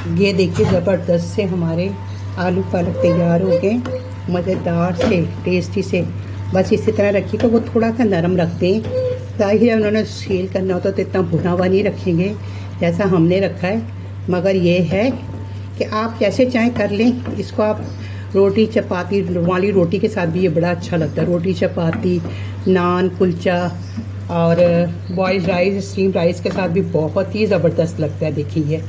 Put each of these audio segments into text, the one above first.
ये देखिए ज़बरदस्त से हमारे आलू पालक तैयार हो गए, मज़ेदार से टेस्टी से। बस इसी तरह रखिए तो वो थोड़ा सा नरम रख दें, ताकि जब उन्होंने सील करना होता तो इतना भुना हुआ नहीं रखेंगे जैसा हमने रखा है। मगर ये है कि आप जैसे चाहें कर लें इसको। आप रोटी चपाती, रुमाली रोटी के साथ भी ये बड़ा अच्छा लगता है। रोटी चपाती, नान, कुलचा और बॉइल्ड राइस, स्टीम राइस के साथ भी बहुत ही ज़बरदस्त लगता है। देखिए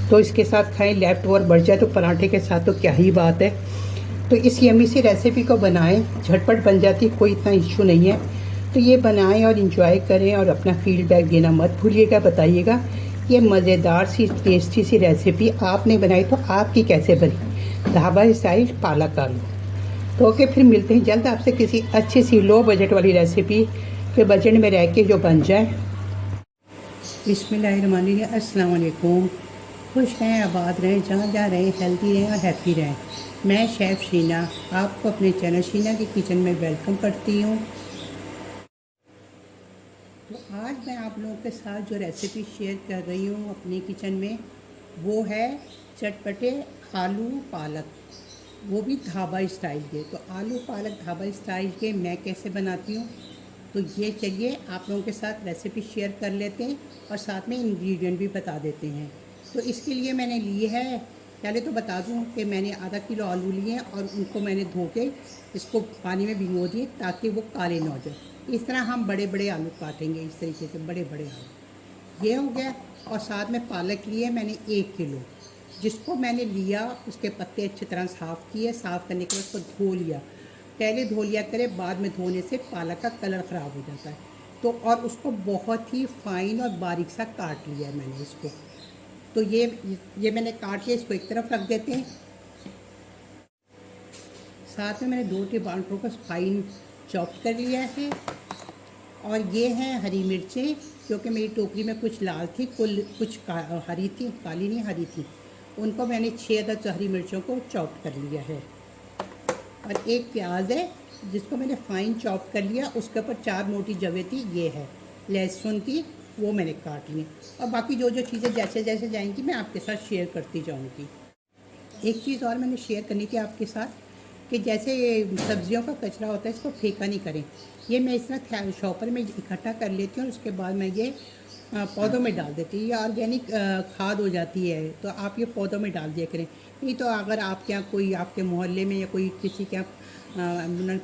तो इसके साथ खाएं, लेफ्ट ओवर बढ़ जाए तो पराठे के साथ तो क्या ही बात है। तो इस यम्मी सी रेसिपी को बनाएं, झटपट बन जाती है, कोई इतना इशू नहीं है। तो ये बनाएं और इन्जॉय करें और अपना फीडबैक देना मत भूलिएगा, बताइएगा ये मज़ेदार सी टेस्टी सी रेसिपी आपने बनाई तो आपकी कैसे बनी, ढाबा स्टाइल पालक आलू। तो ओके, फिर मिलते हैं जल्द आपसे किसी अच्छी सी लो बजट वाली रेसिपी के बजट में रह के जो बन जाए। बिस्मिल्लाहिर्रहमानिर्रहीम, अस्सलाम वालेकुम। खुश रहें, आबाद रहें, जहाँ जहाँ रहें हेल्दी रहें और हैप्पी रहें। मैं शेफ़ शीना आपको अपने चैनल शीना की किचन में वेलकम करती हूँ। तो आज मैं आप लोगों के साथ जो रेसिपी शेयर कर रही हूँ अपनी किचन में, वो है चटपटे आलू पालक, वो भी ढाबा स्टाइल के। तो आलू पालक ढाबा स्टाइल के मैं कैसे बनाती हूँ, तो ये चलिए आप लोगों के साथ रेसिपी शेयर कर लेते हैं और साथ में इंग्रेडिएंट भी बता देते हैं। तो इसके लिए मैंने लिए है, पहले तो बता दूं कि मैंने आधा किलो आलू लिए हैं और उनको मैंने धो के इसको पानी में भिगो दिए ताकि वो काले ना हो जाए। इस तरह हम बड़े बड़े आलू काटेंगे, इस तरीके से बड़े बड़े आलू। ये हो गया। और साथ में पालक लिए मैंने 1 किलो, जिसको मैंने लिया उसके पत्ते अच्छी तरह साफ़ किए। साफ़ करने के बाद उसको धो लिया। पहले धो लिया करें, बाद में धोने से पालक का कलर ख़राब हो जाता है। तो और उसको बहुत ही फाइन और बारीक सा काट लिया है मैंने इसको। तो ये मैंने काट के इसको एक तरफ रख देते हैं। साथ में मैंने 2 टमाटरों को फाइन चॉप कर लिया है। और ये हैं हरी मिर्चें, क्योंकि मेरी टोकरी में कुछ लाल थी, कुछ हरी थी, काली नहीं हरी थी। उनको मैंने 6 अदद हरी मिर्चों को चॉप कर लिया है। और एक प्याज है जिसको मैंने फाइन चॉप कर लिया, उसके ऊपर 4 मोटी जवे थी, ये है लहसुन की, वो मैंने काट ली। और बाकी जो जो चीज़ें जैसे जैसे जाएंगी मैं आपके साथ शेयर करती जाऊंगी। एक चीज़ और मैंने शेयर करनी थी आपके साथ कि जैसे सब्जियों का कचरा होता है इसको फेंका नहीं करें। ये मैं इस तरह शॉपर में इकट्ठा कर लेती हूँ और उसके बाद मैं ये पौधों में डाल देती हूँ। ये ऑर्गेनिक खाद हो जाती है, तो आप ये पौधों में डाल दिया करें। नहीं तो अगर आपके यहाँ कोई, आपके मोहल्ले में या कोई किसी के यहाँ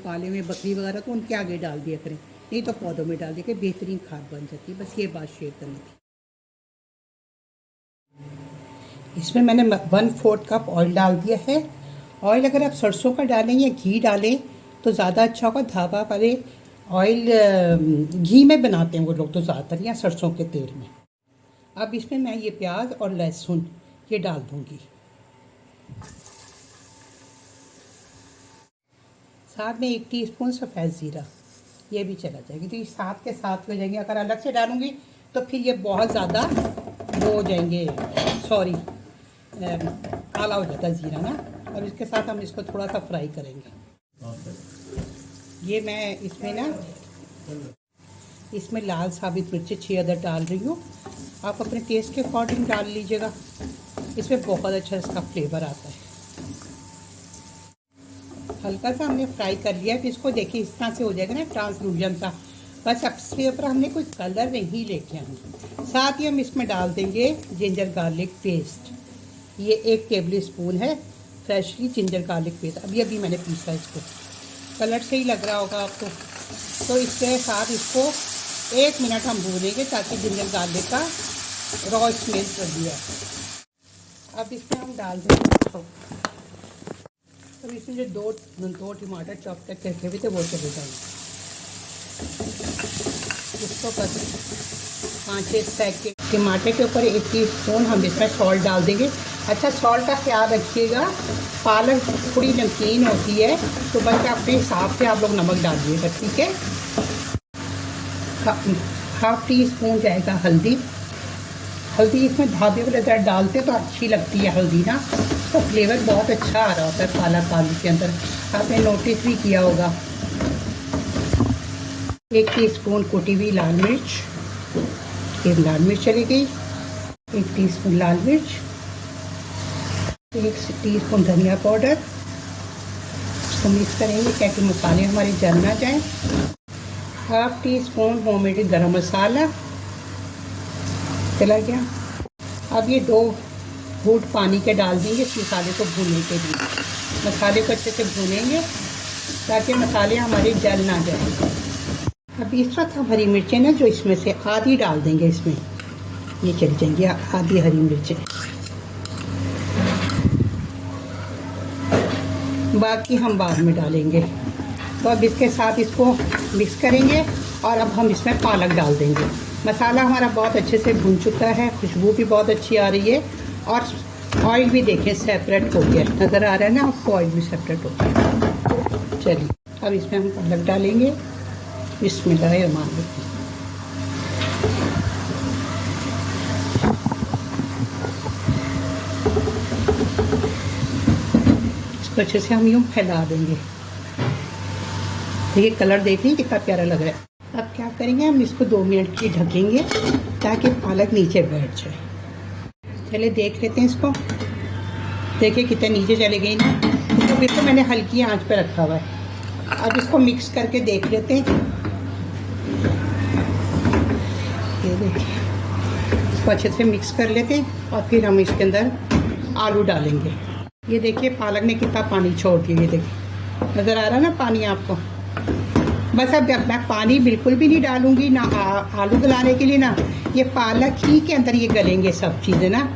पाले में बकरी वगैरह, तो उनके आगे डाल दिया करें। नहीं तो पौधों में डाल दिया करें, बेहतरीन खाद बन जाती है। बस ये बात शेयर करनी थी। इसमें मैंने 1/4 कप ऑयल डाल दिया है। ऑयल अगर आप सरसों का डालें या घी डालें तो ज़्यादा अच्छा होगा। ढाबा वाले ऑयल घी में बनाते हैं वो लोग तो ज़्यादातर, या सरसों के तेल में। अब इसमें मैं ये प्याज और लहसुन ये डाल दूँगी। साथ में 1 टीस्पून सफ़ेद ज़ीरा ये भी चला जाएगी। तो ये साथ के साथ हो जाएंगे। अगर अलग से डालूँगी तो फिर ये बहुत ज़्यादा वो हो जाएंगे, सॉरी काला हो जाता है ज़ीरा ना। और इसके साथ हम इसको थोड़ा सा फ्राई करेंगे। ये मैं इसमें लाल साबित मिर्ची 6 अदद डाल रही हूँ। आप अपने टेस्ट के अकॉर्डिंग डाल लीजिएगा, इसमें बहुत अच्छा इसका फ्लेवर आता है। हल्का सा हमने फ्राई कर लिया, फिर इसको देखिए इस तरह से हो जाएगा ना ट्रांसलूजन सा। बस अब इसके ऊपर हमने कोई कलर नहीं लेके आना। साथ ही हम इसमें डाल देंगे जिंजर गार्लिक पेस्ट। ये 1 टेबल स्पून है फ्रेशली जिंजर गार्लिक पेस्ट। अभी मैंने पीसा इसको। कलर से ही लग रहा होगा आपको। तो इसके साथ इसको 1 मिनट हम भूनेंगे ताकि जिंजर गार्लिक का रॉ स्मेल कर दिया। अब इसमें हम डाल देंगे, अब इसमें जो दो टमाटर चॉप करके रखे हुए थे वो चले जाएंगे। इसको बस 5-6 सेकंड। टमाटर के ऊपर 1 टीस्पून हम इसमें सॉल्ट डाल देंगे। अच्छा, सॉल्ट का ख्याल रखिएगा, पालक थोड़ी नमकीन होती है तो बस अपने हिसाब से आप लोग नमक डाल दिएगा, ठीक है। 1/2 टीस्पून जाएगा हल्दी। हल्दी इसमें ढाबे वाले तरह डालते तो अच्छी लगती है हल्दी ना, तो फ्लेवर बहुत अच्छा आ रहा होता है पालक आलू के अंदर, आपने नोटिस भी किया होगा। 1 टीस्पून कुटी हुई लाल मिर्च, 1 लाल मिर्च चली गई, 1 टीस्पून लाल मिर्च, 1 टीस्पून धनिया पाउडर, इसको मिक्स करेंगे ताकि मसाले हमारे जल ना जाए। 1/2 टीस्पून होममेड गरम मसाला चला गया। अब ये 2 घूंट पानी के डाल देंगे इस मसाले को भूनने के लिए। मसाले को अच्छे से भूनेंगे ताकि मसाले हमारे जल ना जाए। अब इस वक्त हम हरी मिर्चें ना जो इसमें से आधी डाल देंगे, इसमें ये चल जाएंगी आधी हरी मिर्चें, बाकी हम बाद में डालेंगे। तो अब इसके साथ इसको मिक्स करेंगे और अब हम इसमें पालक डाल देंगे। मसाला हमारा बहुत अच्छे से भुन चुका है, खुशबू भी बहुत अच्छी आ रही है और ऑयल भी देखें सेपरेट हो गया, नज़र आ रहा है ना आपको, ऑयल भी सेपरेट हो गया। चलिए अब इसमें हम पालक डालेंगे। बिस्मिल्लाहिर्रहमानिर्रहीम। इसको अच्छे से हम यूँ फैला देंगे। देखिए कलर देखिए कितना प्यारा लग रहा है। अब क्या करेंगे, हम इसको 2 मिनट के लिए ढकेंगे ताकि पालक नीचे बैठ जाए। चलिए देख लेते हैं इसको। देखिए कितने नीचे चले गई ना। इसको बिल्कुल मैंने हल्की आंच पे रखा हुआ है। अब इसको मिक्स करके देख लेते हैं। ये देखिए इसको अच्छे से मिक्स कर लेते हैं और फिर हम इसके अंदर आलू डालेंगे। ये देखिए पालक ने कितना पानी छोड़ दिया, ये देखिए नज़र आ रहा है ना पानी आपको। बस अब मैं पानी बिल्कुल भी नहीं डालूंगी ना आलू गलाने के लिए, ना ये पालक ही के अंदर ये गलेंगे सब चीज़ें ना।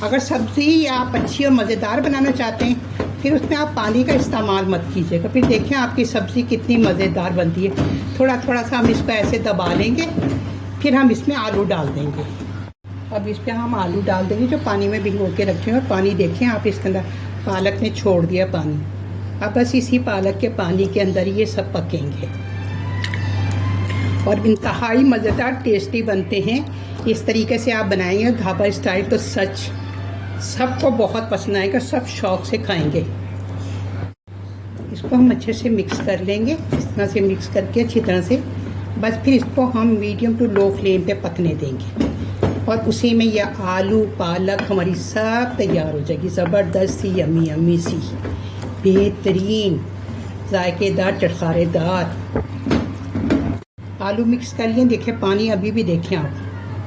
अगर सब्ज़ी आप अच्छी और मज़ेदार बनाना चाहते हैं फिर उसमें आप पानी का इस्तेमाल मत कीजिएगा। फिर देखें आपकी सब्ज़ी कितनी मज़ेदार बनती है। थोड़ा थोड़ा सा हम इसको ऐसे दबा लेंगे, फिर हम इसमें आलू डाल देंगे। अब इस पर हम आलू डाल देंगे जो पानी में भिगो के रखे हैं। और पानी देखें आप, इसके अंदर पालक ने छोड़ दिया पानी। अब बस इसी पालक के पानी के अंदर ये सब पकेंगे और इंतहाई मज़ेदार टेस्टी बनते हैं। इस तरीके से आप बनाएंगे ढाबा स्टाइल तो सच सबको बहुत पसंद आएगा, सब शौक़ से खाएंगे। इसको हम अच्छे से मिक्स कर लेंगे, इस तरह से मिक्स करके अच्छी तरह से। बस फिर इसको हम मीडियम टू लो फ्लेम पे पकने देंगे और उसी में यह आलू पालक हमारी सब तैयार हो जाएगी। ज़बरदस्त सी यम्मी यम्मी सी बेहतरीन जायकेदार चटखारेदार। आलू मिक्स कर लिए। देखिए पानी अभी भी देखें आप,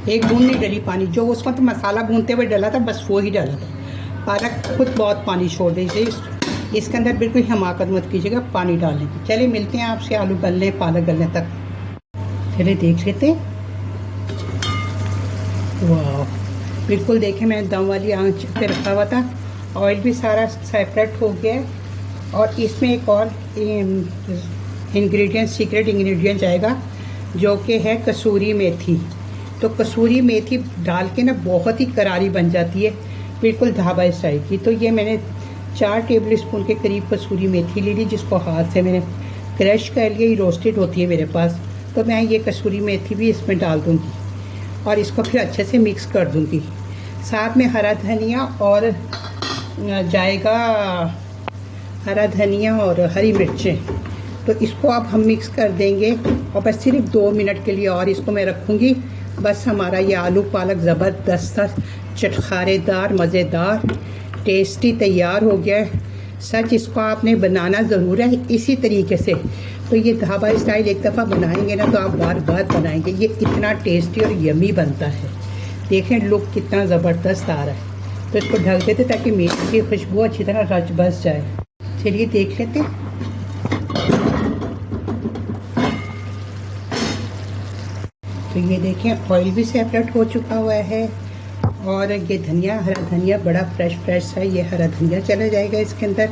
एक बूंद नहीं डली पानी। जो उसको तो मसाला भूनते हुए डला था बस वो ही डाला था। पालक खुद बहुत पानी छोड़ दीजिए, इसके अंदर बिल्कुल हिमाकत मत कीजिएगा पानी डालने की। चलिए मिलते हैं आपसे आलू गलने पालक गलने तक। चलिए देख लेते हैं। वाह बिल्कुल देखें, मैंने दम वाली आंच पे रखा हुआ था, ऑयल भी सारा सेपरेट हो गया है। और इसमें एक और इंग्रेडिएंट, सीक्रेट इंग्रेडिएंट आएगा जो कि है कसूरी मेथी। तो कसूरी मेथी डाल के ना बहुत ही करारी बन जाती है, बिल्कुल ढाबा स्टाइल की। तो ये मैंने 4 टेबल स्पून के करीब कसूरी मेथी ले ली, जिसको हाथ से मैंने क्रश कर लिया। ये रोस्टेड होती है मेरे पास। तो मैं ये कसूरी मेथी भी इसमें डाल दूँगी और इसको फिर अच्छे से मिक्स कर दूँगी। साथ में हरा धनिया और जाएगा हरा धनिया और हरी मिर्चें। तो इसको अब हम मिक्स कर देंगे और बस सिर्फ 2 मिनट के लिए और इसको मैं रखूँगी। बस हमारा ये आलू पालक ज़बरदस्त चटखारेदार मज़ेदार टेस्टी तैयार हो गया है। सच इसको आपने बनाना ज़रूर है इसी तरीके से। तो ये ढाबा स्टाइल एक दफ़ा बनाएंगे ना तो आप बार बार बनाएंगे। ये इतना टेस्टी और यमी बनता है। देखें लुक कितना ज़बरदस्त आ रहा है। तो इसको ढक देते ताकि मीट की खुशबू अच्छी तरह रच बस जाए। चलिए देख लेते हैं। तो ये देखें ऑयल भी सेपरेट हो चुका हुआ है और ये धनिया, हरा धनिया बड़ा फ्रेश है। ये हरा धनिया चला जाएगा इसके अंदर।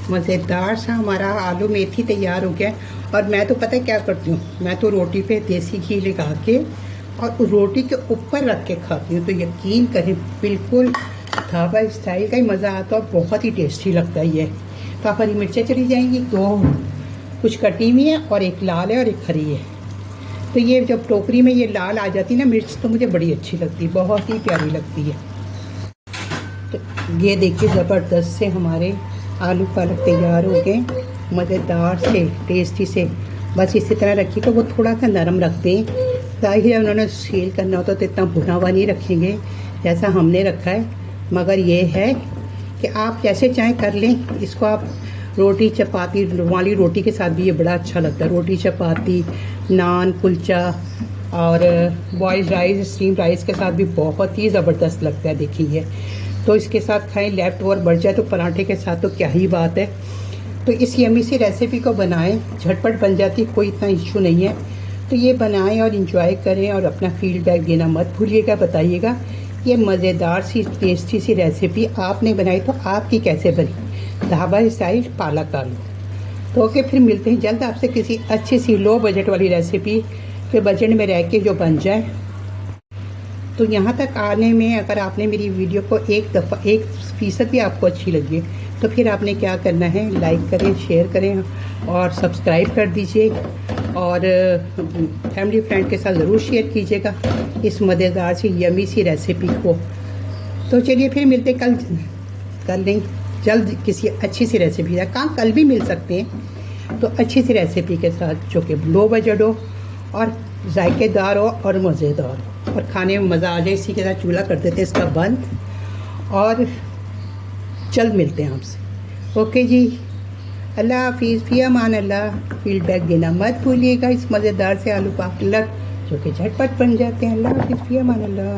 मज़ेदार सा हमारा आलू मेथी तैयार हो गया। और मैं तो पता है क्या करती हूँ, मैं तो रोटी पे देसी घी लगा के और रोटी के ऊपर रख के खाती हूँ। तो यकीन करें बिल्कुल ढाबा स्टाइल का ही मज़ा आता है और बहुत ही टेस्टी लगता है ये। तो हरी मिर्चें चली जाएंगी, 2 कुछ कटी हुई है और एक लाल है और एक हरी है। तो ये जब टोकरी में ये लाल आ जाती है ना मिर्च, तो मुझे बड़ी अच्छी लगती है, बहुत ही प्यारी लगती है। तो ये देखिए ज़बरदस्त से हमारे आलू पालक तैयार हो गए, मज़ेदार से टेस्टी से। बस इसी तरह रखिए तो वो थोड़ा सा नरम रख दें। ताकि जब उन्होंने सील करना होता तो इतना भुना हुआ नहीं रखेंगे जैसा हमने रखा है। मगर ये है कि कि आप जैसे चाहें कर लें। इसको आप रोटी चपाती रुमाली रोटी के साथ भी ये बड़ा अच्छा लगता है। रोटी चपाती नान कुलचा और बॉइल्ड राइस स्टीम राइस के साथ भी बहुत ही ज़बरदस्त लगता है। देखिए तो इसके साथ खाएं, लेफ्ट ओवर बढ़ जाए तो पराठे के साथ तो क्या ही बात है। तो इस यम्मी सी रेसिपी को बनाएं, झटपट बन जाती, कोई इतना इशू नहीं है। तो ये बनाएं और इन्जॉय करें और अपना फीडबैक देना मत भूलिएगा, बताइएगा ये मज़ेदार सी टेस्टी सी रेसिपी आपने बनाई तो आपकी कैसे बनी, ढाबा स्टाइल पालक आलू। तो ओके, फिर मिलते हैं जल्द आपसे किसी अच्छी सी लो बजट वाली रेसिपी के बजट में रह के जो बन जाए। तो यहाँ तक आने में अगर आपने मेरी वीडियो को 1% भी आपको अच्छी लगी तो फिर आपने क्या करना है, लाइक करें, शेयर करें और सब्सक्राइब कर दीजिए और फैमिली फ्रेंड के साथ ज़रूर शेयर कीजिएगा इस मज़ेदार सी यमी सी रेसिपी को। तो चलिए फिर मिलते कल नहीं जल्द किसी अच्छी सी रेसिपी है। कहाँ कल भी मिल सकते हैं। तो अच्छी सी रेसिपी के साथ जो कि लो बजट हो और जायकेदार हो और मज़ेदार हो और खाने में मज़ा आ जाए। इसी के साथ चूल्हा कर देते हैं इसका बंद और जल्द मिलते हैं आपसे। ओके जी, अल्लाह हाफिज़, फ़ी अमान अल्लाह। फीडबैक देना मत भूलिएगा इस मज़ेदार से आलू पालक जो कि झटपट बन जाते हैं। अल्लाह हाफिज़, फ़ी अमान अल्लाह।